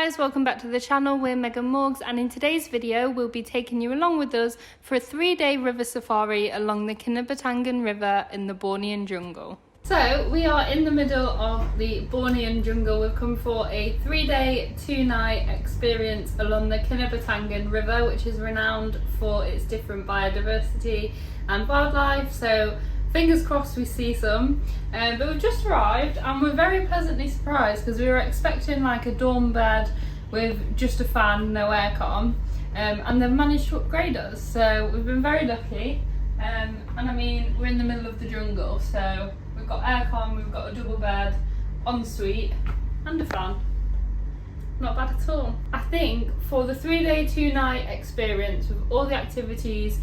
guys, welcome back to the channel. We're Megan Morgs, and in today's video we'll be taking you along with us for a 3-day river safari along the Kinabatangan river in the Bornean jungle. So we are in the middle of the Bornean jungle. We've come for a 3-day, 2-night experience along the Kinabatangan river, which is renowned for its different biodiversity and wildlife. So fingers crossed we see some, but we've just arrived and we're very pleasantly surprised because we were expecting like a dorm bed with just a fan, no aircon, and they've managed to upgrade us, so we've been very lucky. And I mean, we're in the middle of the jungle, so we've got aircon, we've got a double bed, ensuite and a fan. Not bad at all. I think for the 3-day, 2-night experience with all the activities,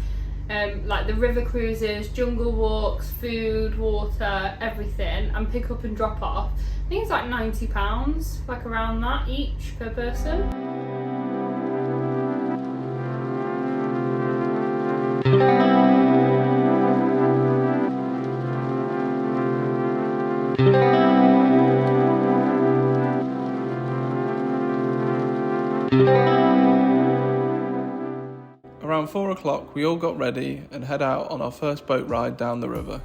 like the river cruises, jungle walks, food, water, everything, and pick up and drop off, I think it's like £90, like around that each per person. Around 4 o'clock we all got ready and head out on our first boat ride down the river.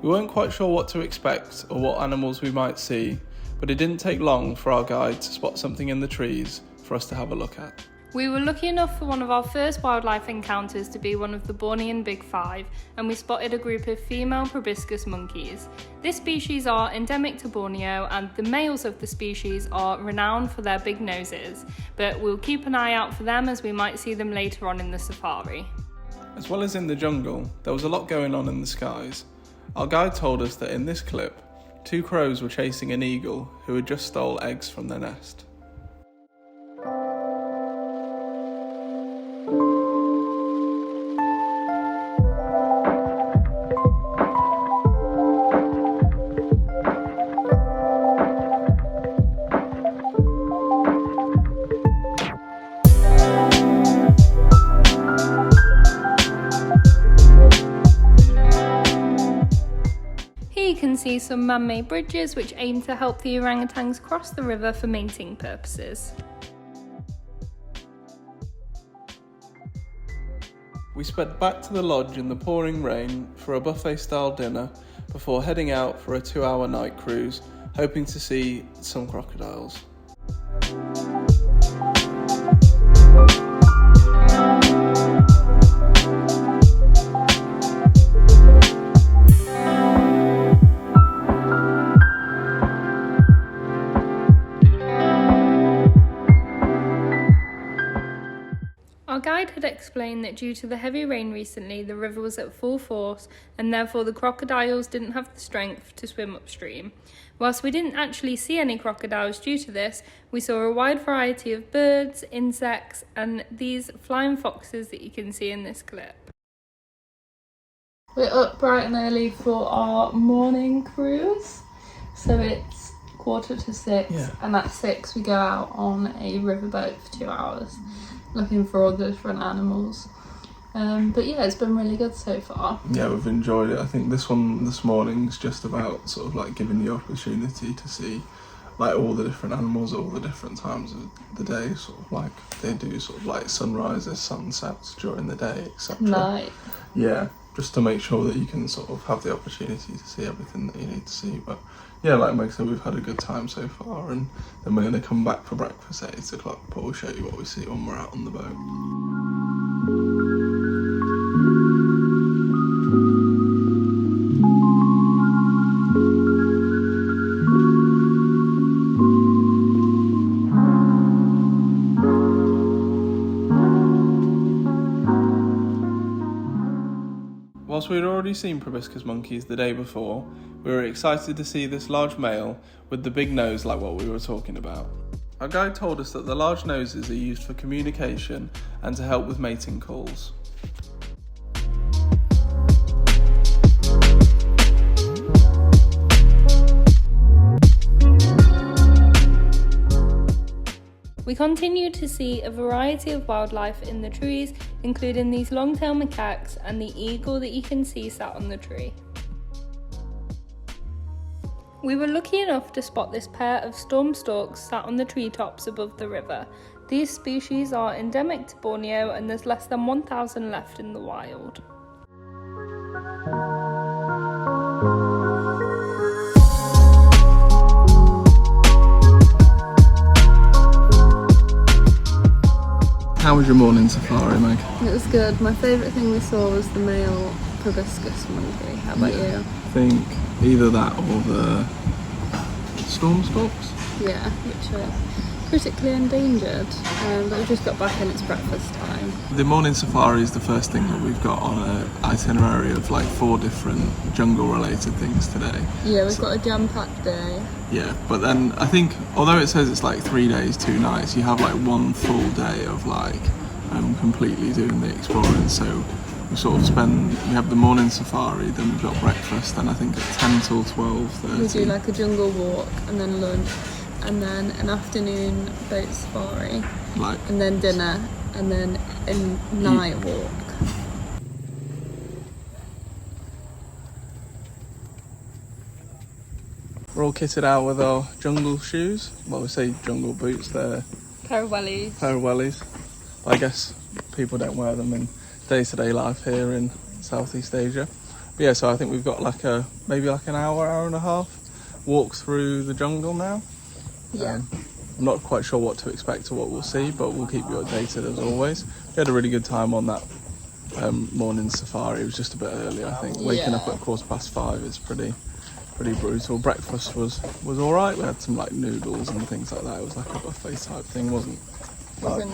We weren't quite sure what to expect or what animals we might see, but it didn't take long for our guide to spot something in the trees for us to have a look at. We were lucky enough for one of our first wildlife encounters to be one of the Bornean Big Five, and we spotted a group of female proboscis monkeys. This species are endemic to Borneo, and the males of the species are renowned for their big noses, but we'll keep an eye out for them as we might see them later on in the safari. As well as in the jungle, there was a lot going on in the skies. Our guide told us that in this clip, 2 crows were chasing an eagle who had just stole eggs from their nest. Here you can see some man-made bridges which aim to help the orangutans cross the river for mating purposes. We sped back to the lodge in the pouring rain for a buffet-style dinner before heading out for a 2-hour night cruise, hoping to see some crocodiles. Our guide had explained that due to the heavy rain recently, the river was at full force and therefore the crocodiles didn't have the strength to swim upstream. Whilst we didn't actually see any crocodiles due to this, we saw a wide variety of birds, insects and these flying foxes that you can see in this clip. We're up bright and early for our morning cruise, so it's 5:45, and at 6 we go out on a riverboat for 2 hours. Looking for all the different animals, but yeah, it's been really good so far. Yeah, we've enjoyed it. I think this morning is just about sort of like giving the opportunity to see like all the different animals at all the different times of the day, sort of like they do sort of like sunrises, sunsets during the day, etc. Night. Yeah, just to make sure that you can sort of have the opportunity to see everything that you need to see. But yeah, like Meg said, we've had a good time so far, and then we're going to come back for breakfast at 8 o'clock, but we'll show you what we see when we're out on the boat. Whilst we had already seen proboscis monkeys the day before, we were excited to see this large male with the big nose like what we were talking about. Our guide told us that the large noses are used for communication and to help with mating calls. We continue to see a variety of wildlife in the trees, including these long-tailed macaques and the eagle that you can see sat on the tree. We were lucky enough to spot this pair of storm storks sat on the treetops above the river. These species are endemic to Borneo and there's less than 1,000 left in the wild. How was your morning safari, Meg? It was good. My favourite thing we saw was the male proboscis monkey. How about you? I think either that or the storm storks. Yeah, which are critically endangered. But we've just got back and it's breakfast time. The morning safari is the first thing that we've got on an itinerary of like 4 different jungle related things today. Yeah, we've got a jam-packed day. Yeah, but then I think although it says it's like 3 days, 2 nights, you have like 1 full day of like completely doing the exploring. So we sort of we have the morning safari, then we've got breakfast, and I think at 10 till 12:30 we do like a jungle walk and then lunch and then an afternoon boat safari, and then dinner and then a night walk. We're all kitted out with our jungle shoes. Well, we say jungle boots, they're Pair of wellies. I guess people don't wear them in day-to-day life here in Southeast Asia. But yeah, so I think we've got maybe an hour and a half walk through the jungle now. Yeah. I'm not quite sure what to expect or what we'll see, but we'll keep you updated as always. We had a really good time on that morning safari. It was just a bit early, I think. Waking up at 5:15 is pretty brutal. Breakfast was all right. We had some like noodles and things like that. It was like a buffet type thing, wasn't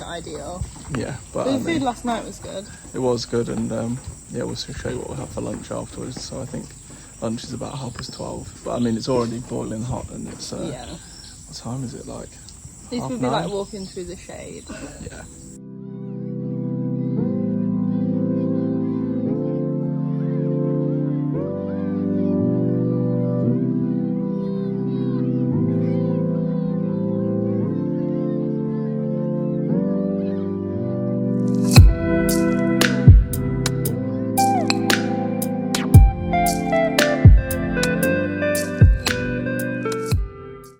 ideal. Yeah, but the food last night was good. It was good, and yeah, we'll show you what we'll have for lunch afterwards. So I think lunch is about 12:30. But I mean, it's already boiling hot, and it's what time is it, like? These would be like walking through the shade. Yeah.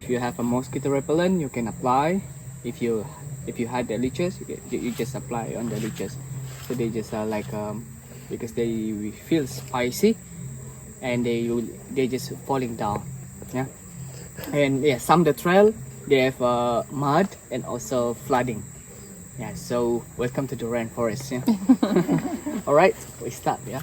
If you have a mosquito repellent, you can apply. If you had the leeches, you just apply on the leeches. So they just because they feel spicy, and they just falling down. Yeah, and yeah, some the trail they have mud and also flooding. Yeah, so welcome to the rainforest. Yeah. All right, we start. Yeah.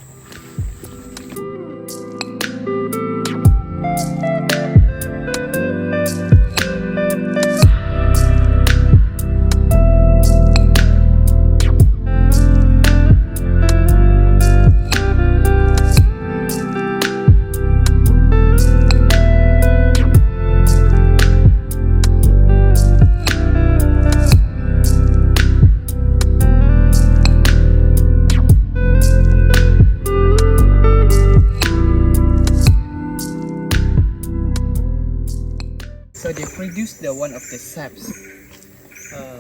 So they produce one of the saps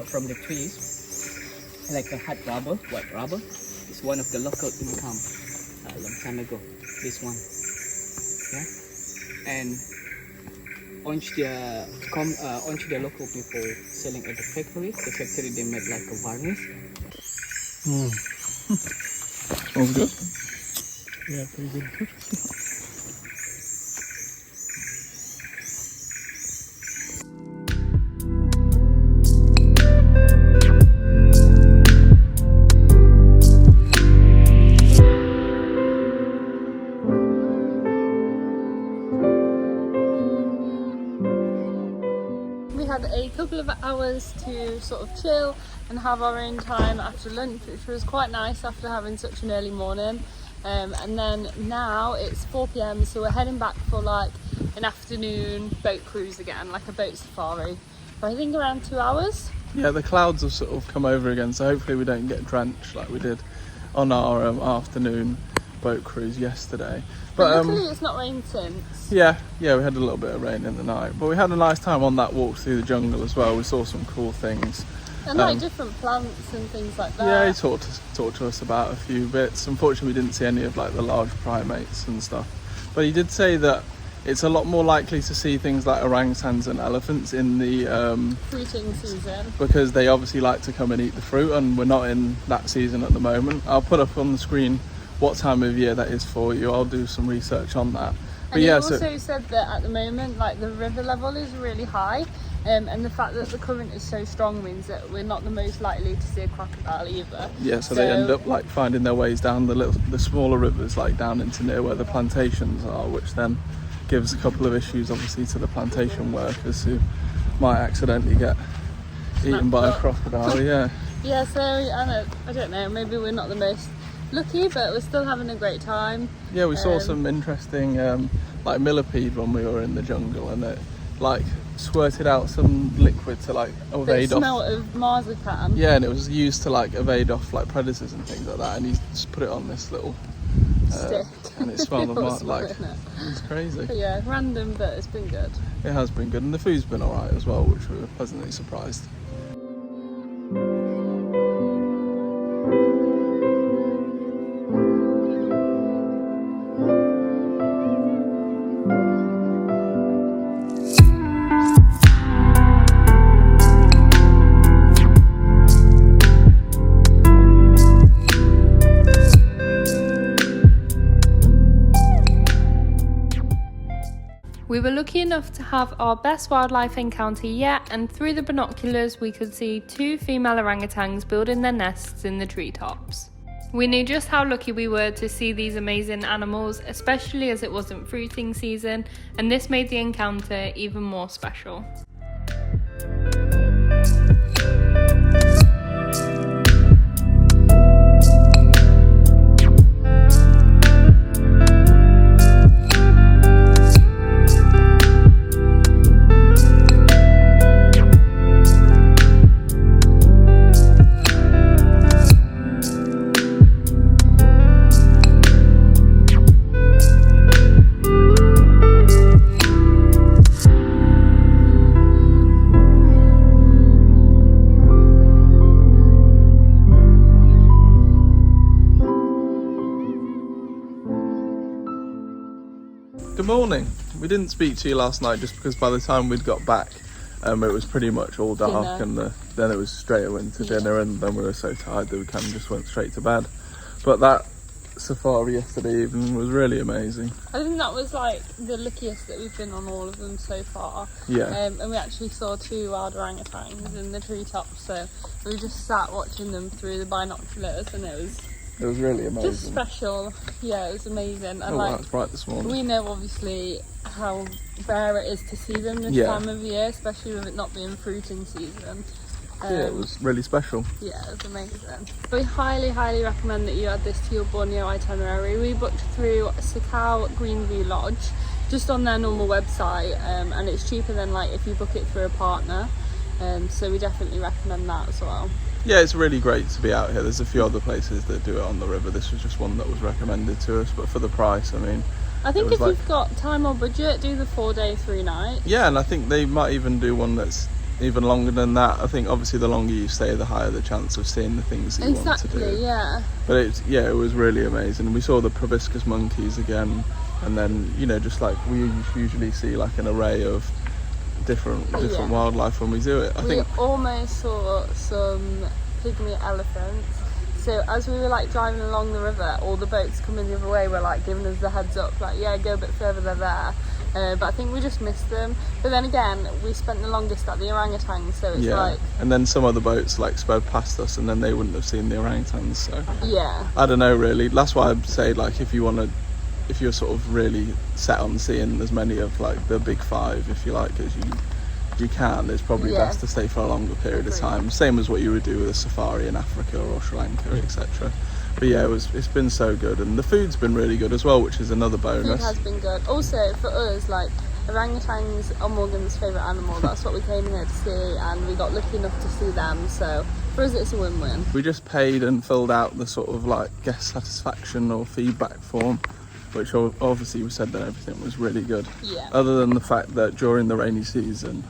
from the trees, like a hard rubber, white rubber. It's one of the local income a long time ago. This one, yeah. And onto the local people selling at the factory. The factory they make like a varnish. Smells good. Yeah, pretty good. Had a couple of hours to sort of chill and have our own time after lunch, which was quite nice after having such an early morning, and then now it's 4 p.m, so we're heading back for like an afternoon boat cruise again, like a boat safari for I think around 2 hours. Yeah, the clouds have sort of come over again, so hopefully we don't get drenched like we did on our afternoon boat cruise yesterday. But luckily it's not rained since. Yeah, we had a little bit of rain in the night, but we had a nice time on that walk through the jungle as well. We saw some cool things. And like different plants and things like that. Yeah, he talked to us about a few bits. Unfortunately, we didn't see any of like the large primates and stuff. But he did say that it's a lot more likely to see things like orangutans and elephants in the fruiting season, because they obviously like to come and eat the fruit, and we're not in that season at the moment. I'll put up on the screen what time of year that is for you. I'll do some research on that. But and yeah, you also said that at the moment, like, the river level is really high, and the fact that the current is so strong means that we're not the most likely to see a crocodile either. Yeah, so they end up like finding their ways down the smaller rivers, like down into near where the plantations are, which then gives a couple of issues obviously to the plantation workers who might accidentally get eaten by a crocodile. Yeah, so I don't know, maybe we're not the most lucky, but we're still having a great time. Yeah, we saw some interesting like millipede when we were in the jungle, and it like squirted out some liquid to like evade off. Smell of marzipan. Yeah, and it was used to like evade off like predators and things like that, and he just put it on this little stick, and it smelled of like it's crazy. But yeah, random, but it's been good. It has been good, and the food's been alright as well, which we were pleasantly surprised. We were lucky enough to have our best wildlife encounter yet, and through the binoculars we could see 2 female orangutans building their nests in the treetops. We knew just how lucky we were to see these amazing animals, especially as it wasn't fruiting season, and this made the encounter even more special. Good morning. We didn't speak to you last night just because by the time we'd got back it was pretty much all dark, and then it was straight away into dinner, and then we were so tired that we kind of just went straight to bed. But that safari yesterday evening was really amazing. I think that was like the luckiest that we've been on all of them so far. Yeah. And we actually saw 2 wild orangutans in the treetops, so we just sat watching them through the binoculars, and it was really amazing. just special. Yeah, it was amazing. And that's bright this morning. we know obviously how rare it is to see them this time of year, especially with it not being fruiting season. It was really special. Yeah, it was amazing. We highly recommend that you add this to your Borneo itinerary. We booked through Sepilok Greenview Lodge, just on their normal website, and it's cheaper than like if you book it through a partner, so we definitely recommend that as well. Yeah, it's really great to be out here. There's a few other places that do it on the river. This was just one that was recommended to us, but for the price, I mean, I think if you've got time or budget, do the 4-day 3-night. Yeah, and I think they might even do one that's even longer than that. I think obviously the longer you stay, the higher the chance of seeing the things that you want to do. Exactly, yeah. But it was really amazing. We saw the proboscis monkeys again, and then just like we usually see like an array of different wildlife when we do it. We almost saw some pygmy elephants. So as we were like driving along the river, all the boats coming the other way were like giving us the heads up, like, yeah, go a bit further, they're there. But I think we just missed them. But then again, we spent the longest at the orangutans, so it's like... And then some other boats like sped past us, and then they wouldn't have seen the orangutans, so... Yeah. I don't know, really. That's why I'd say, like, if you're sort of really set on seeing as many of like the big 5, if you like, as you can, it's probably best to stay for a longer period of time. Same as what you would do with a safari in Africa or Sri Lanka, etc. But yeah, it's been so good, and the food's been really good as well, which is another bonus. Food has been good. Also, for us, like, orangutans are Morgan's favourite animal. That's what we came here to see, and we got lucky enough to see them, so for us it's a win-win. We just paid and filled out the sort of like guest satisfaction or feedback form, which obviously we said that everything was really good. Yeah. Other than the fact that during the rainy season,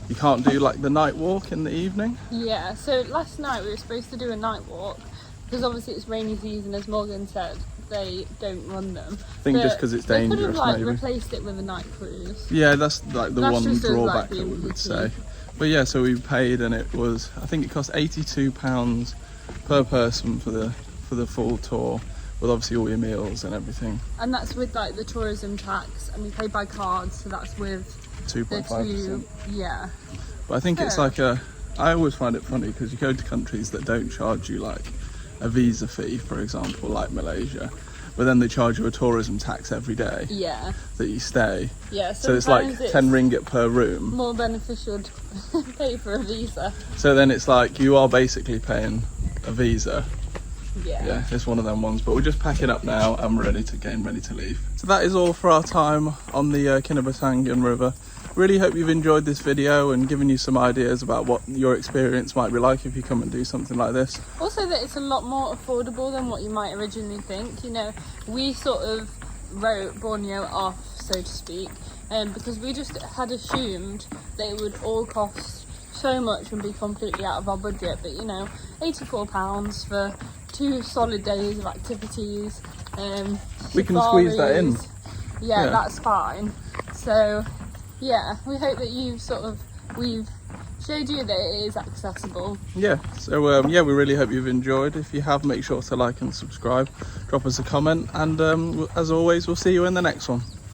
you can't do like the night walk in the evening. Yeah, so last night we were supposed to do a night walk, because obviously it's rainy season, as Morgan said, they don't run them. I think just because it's dangerous, they could have like maybe. replaced it with a night cruise. Yeah, that's like the That's one just as, drawback like, that we being would picky. say. But yeah, so we paid, and it was, I think it cost £82 per person for the full tour, with obviously all your meals and everything. And that's with like the tourism tax, and we paid by card, so that's with the 2.5%. yeah. But I think it's Fair. like I always find it funny because you go to countries that don't charge you like a visa fee, for example, like Malaysia, but then they charge you a tourism tax every day Yeah, that you stay. yeah. So it's like sometimes 10 ringgit per room. more beneficial to pay for a visa. So then it's like you are basically paying a visa. Yeah. Yeah, it's one of them ones. But we're just packing up now and we're ready to leave. So that is all for our time on the Kinabatangan River. Really hope you've enjoyed this video and given you some ideas about what your experience might be like if you come and do something like this. Also that it's a lot more affordable than what you might originally think. You know, we sort of wrote Borneo off, so to speak, because we just had assumed that it would all cost so much and be completely out of our budget. But you know, £84 for 2 solid days of activities. We can squeeze that in. Yeah, Yeah. that's fine. So yeah, we hope that we've showed you that it is accessible. Yeah, so yeah, we really hope you've enjoyed. If you have, make sure to like and subscribe, drop us a comment, and as always, we'll see you in the next one.